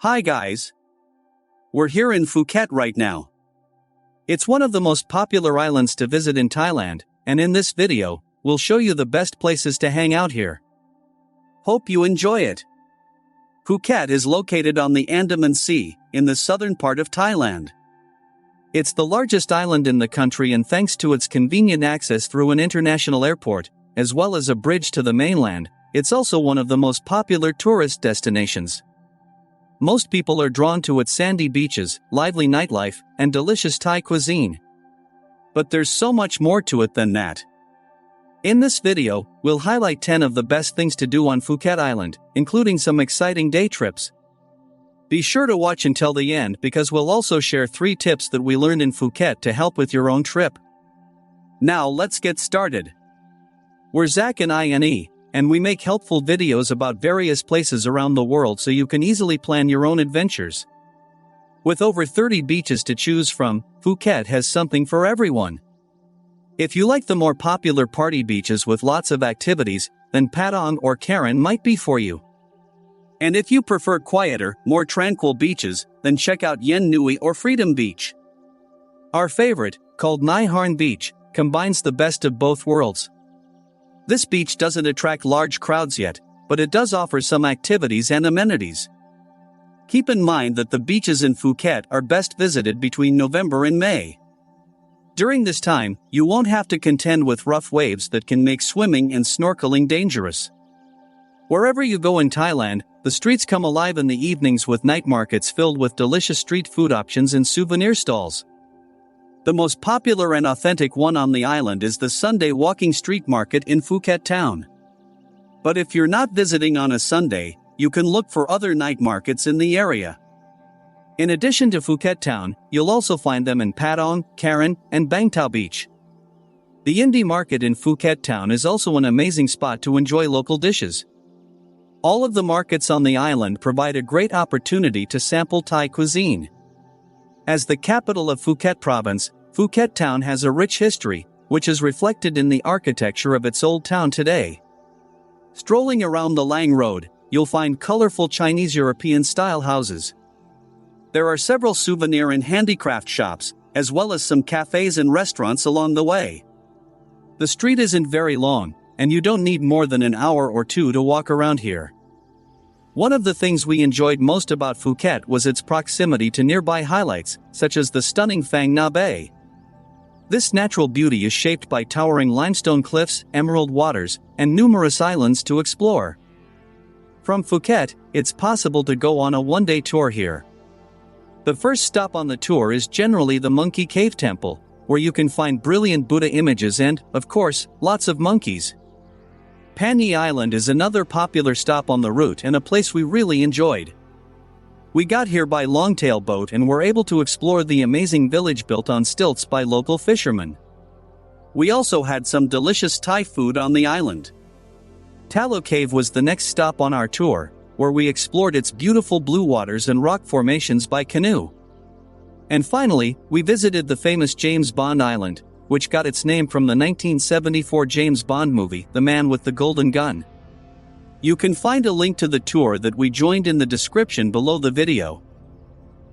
Hi guys. We're here in Phuket right now. It's one of the most popular islands to visit in Thailand, and in this video, we'll show you the best places to hang out here. Hope you enjoy it. Phuket is located on the Andaman Sea, in the southern part of Thailand. It's the largest island in the country, and thanks to its convenient access through an international airport, as well as a bridge to the mainland, it's also one of the most popular tourist destinations. Most people are drawn to its sandy beaches, lively nightlife, and delicious Thai cuisine. But there's so much more to it than that. In this video, we'll highlight 10 of the best things to do on Phuket Island, including some exciting day trips. Be sure to watch until the end because we'll also share 3 tips that we learned in Phuket to help with your own trip. Now let's get started. We're Zach and Ine, and we make helpful videos about various places around the world so you can easily plan your own adventures. With over 30 beaches to choose from, Phuket has something for everyone. If you like the more popular party beaches with lots of activities, then Patong or Karen might be for you. And if you prefer quieter, more tranquil beaches, then check out Yen Nui or Freedom Beach. Our favorite, called Nai Harn Beach, combines the best of both worlds. This beach doesn't attract large crowds yet, but it does offer some activities and amenities. Keep in mind that the beaches in Phuket are best visited between November and May. During this time, you won't have to contend with rough waves that can make swimming and snorkeling dangerous. Wherever you go in Thailand, the streets come alive in the evenings with night markets filled with delicious street food options and souvenir stalls. The most popular and authentic one on the island is the Sunday walking street market in Phuket town. But if you're not visiting on a Sunday, you can look for other night markets in the area. In addition to Phuket town, you'll also find them in Patong, Karen, and Bang Tao Beach. The Indie market in Phuket town is also an amazing spot to enjoy local dishes. All of the markets on the island provide a great opportunity to sample Thai cuisine. As the capital of Phuket province, Phuket town has a rich history, which is reflected in the architecture of its old town today. Strolling around the Lang Road, you'll find colorful Chinese European-style houses. There are several souvenir and handicraft shops, as well as some cafes and restaurants along the way. The street isn't very long, and you don't need more than an hour or 2 to walk around here. One of the things we enjoyed most about Phuket was its proximity to nearby highlights, such as the stunning Phang Nga Bay. This natural beauty is shaped by towering limestone cliffs, emerald waters, and numerous islands to explore. From Phuket, it's possible to go on a one-day tour here. The first stop on the tour is generally the Monkey Cave Temple, where you can find brilliant Buddha images and, of course, lots of monkeys. Panyee Island is another popular stop on the route and a place we really enjoyed. We got here by longtail boat and were able to explore the amazing village built on stilts by local fishermen. We also had some delicious Thai food on the island. Tallow Cave was the next stop on our tour, where we explored its beautiful blue waters and rock formations by canoe. And finally, we visited the famous James Bond Island, which got its name from the 1974 James Bond movie, The Man with the Golden Gun. You can find a link to the tour that we joined in the description below the video.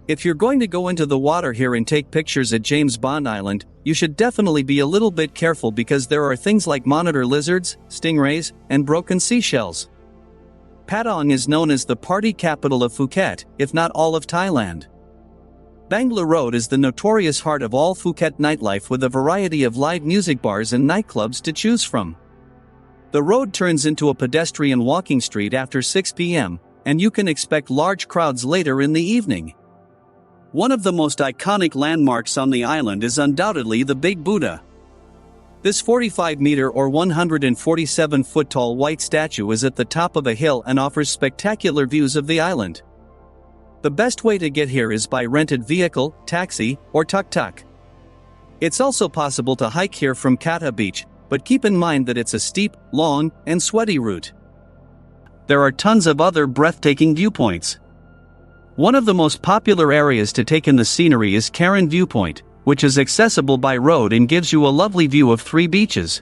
If you're going to go into the water here and take pictures at James Bond Island, you should definitely be a little bit careful because there are things like monitor lizards, stingrays, and broken seashells. Patong is known as the party capital of Phuket, if not all of Thailand. Bangla Road is the notorious heart of all Phuket nightlife with a variety of live music bars and nightclubs to choose from. The road turns into a pedestrian walking street after 6 p.m., and you can expect large crowds later in the evening. One of the most iconic landmarks on the island is undoubtedly the Big Buddha. This 45-meter or 147-foot tall white statue is at the top of a hill and offers spectacular views of the island. The best way to get here is by rented vehicle, taxi, or tuk-tuk. It's also possible to hike here from Kata Beach, but keep in mind that it's a steep, long, and sweaty route. There are tons of other breathtaking viewpoints. One of the most popular areas to take in the scenery is Karen Viewpoint, which is accessible by road and gives you a lovely view of 3 beaches.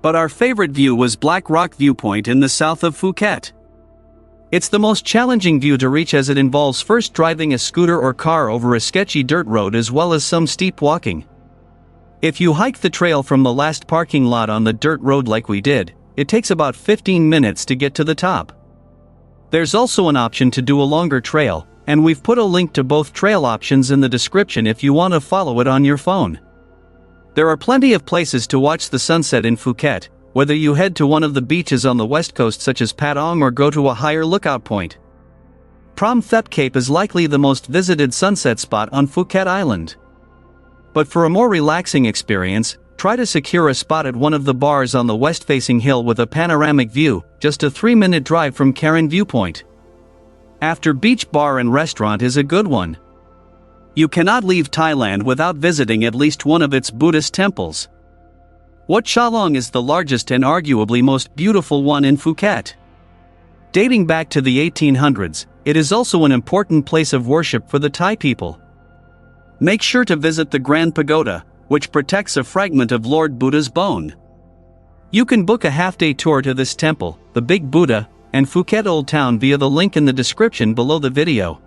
But our favorite view was Black Rock Viewpoint in the south of Phuket. It's the most challenging view to reach as it involves first driving a scooter or car over a sketchy dirt road as well as some steep walking. If you hike the trail from the last parking lot on the dirt road like we did, it takes about 15 minutes to get to the top. There's also an option to do a longer trail, and we've put a link to both trail options in the description if you want to follow it on your phone. There are plenty of places to watch the sunset in Phuket, whether you head to one of the beaches on the west coast such as Panyee or go to a higher lookout point. Prom Thep Cape is likely the most visited sunset spot on Phuket Island. But for a more relaxing experience, try to secure a spot at one of the bars on the west-facing hill with a panoramic view, just a 3-minute drive from Karen Viewpoint. After Beach Bar and Restaurant is a good one. You cannot leave Thailand without visiting at least one of its Buddhist temples. Wat Chalong is the largest and arguably most beautiful one in Phuket. Dating back to the 1800s, it is also an important place of worship for the Thai people. Make sure to visit the Grand Pagoda, which protects a fragment of Lord Buddha's bone. You can book a half-day tour to this temple, the Big Buddha, and Phuket Old Town via the link in the description below the video.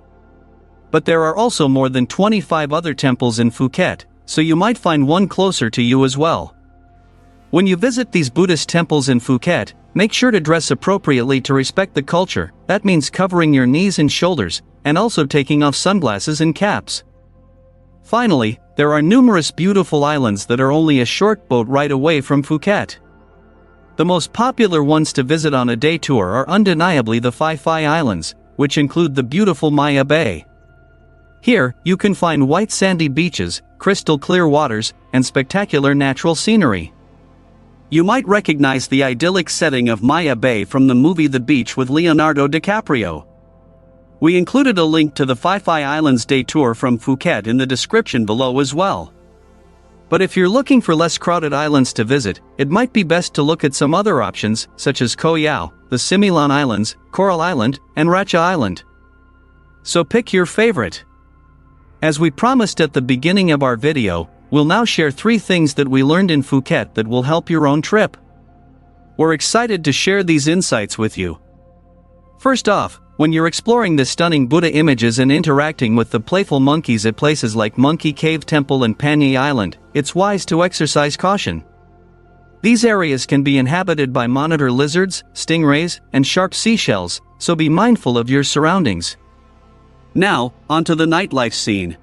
But there are also more than 25 other temples in Phuket, so you might find one closer to you as well. When you visit these Buddhist temples in Phuket, make sure to dress appropriately to respect the culture. That means covering your knees and shoulders, and also taking off sunglasses and caps. Finally, there are numerous beautiful islands that are only a short boat ride away from Phuket. The most popular ones to visit on a day tour are undeniably the Phi Phi Islands, which include the beautiful Maya Bay. Here, you can find white sandy beaches, crystal clear waters, and spectacular natural scenery. You might recognize the idyllic setting of Maya Bay from the movie The Beach with Leonardo DiCaprio. We included a link to the Phi Phi Islands day tour from Phuket in the description below as well. But if you're looking for less crowded islands to visit, it might be best to look at some other options, such as Koh Yao, the Similan Islands, Coral Island, and Racha Island. So pick your favorite. As we promised at the beginning of our video, we'll now share 3 things that we learned in Phuket that will help your own trip. We're excited to share these insights with you. First off, when you're exploring the stunning Buddha images and interacting with the playful monkeys at places like Monkey Cave Temple and Panyee Island, it's wise to exercise caution. These areas can be inhabited by monitor lizards, stingrays, and sharp seashells, so be mindful of your surroundings. Now, onto the nightlife scene.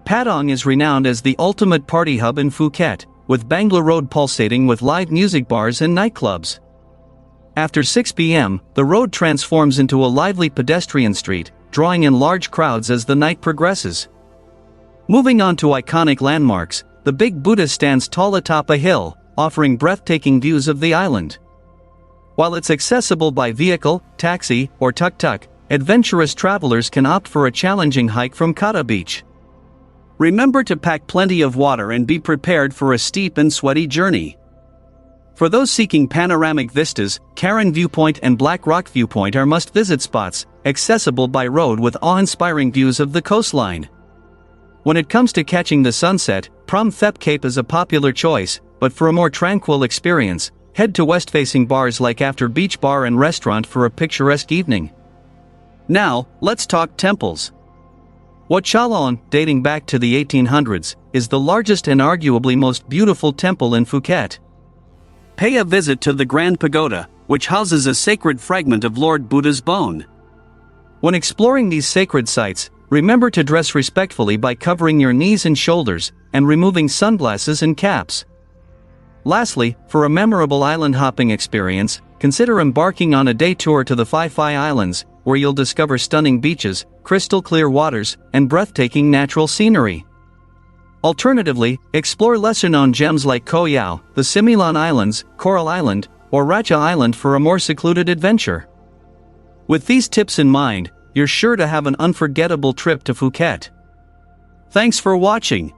Patong is renowned as the ultimate party hub in Phuket, with Bangla Road pulsating with live music bars and nightclubs. After 6 p.m., the road transforms into a lively pedestrian street, drawing in large crowds as the night progresses. Moving on to iconic landmarks, the Big Buddha stands tall atop a hill, offering breathtaking views of the island. While it's accessible by vehicle, taxi, or tuk-tuk, adventurous travelers can opt for a challenging hike from Kata Beach. Remember to pack plenty of water and be prepared for a steep and sweaty journey. For those seeking panoramic vistas, Karen Viewpoint and Black Rock Viewpoint are must-visit spots, accessible by road with awe-inspiring views of the coastline. When it comes to catching the sunset, Prom Thep Cape is a popular choice, but for a more tranquil experience, head to west-facing bars like After Beach Bar and Restaurant for a picturesque evening. Now, let's talk temples. Wat Chalong, dating back to the 1800s, is the largest and arguably most beautiful temple in Phuket. Pay a visit to the Grand Pagoda, which houses a sacred fragment of Lord Buddha's bone. When exploring these sacred sites, remember to dress respectfully by covering your knees and shoulders, and removing sunglasses and caps. Lastly, for a memorable island hopping experience, consider embarking on a day tour to the Phi Phi Islands, where you'll discover stunning beaches, crystal clear waters, and breathtaking natural scenery. Alternatively, explore lesser-known gems like Koh Yao, the Similan Islands, Coral Island, or Racha Island for a more secluded adventure. With these tips in mind, you're sure to have an unforgettable trip to Phuket. Thanks for watching.